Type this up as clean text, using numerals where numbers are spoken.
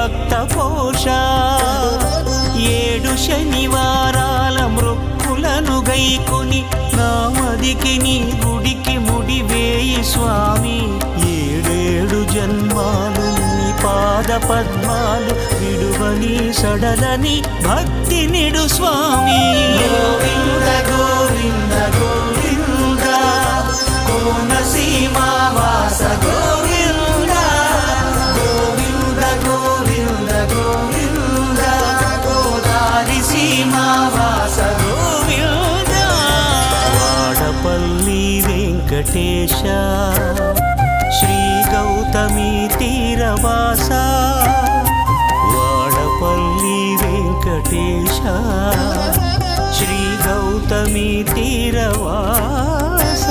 భక్త పోష 7 శనివారాల మృక్కులను గైకొని నామదికి నీ గుడికి ముడివేయి స్వామి 7 జన్మాలు నీ పాద పద్మాలు విడువని సడలని భక్తి నిడు స్వామి గోవింద గోవింద గోవింద కోనసీమ వాస గోవింద గోవింద గోవింద గోవింద గోదారి సీమ వాస గోవింద వాడపల్లి వెంకటేశ శ్రీ గౌతమి తీరవాస వాడపల్లి వెంకటేశ శ్రీ గౌతమి తీరవాస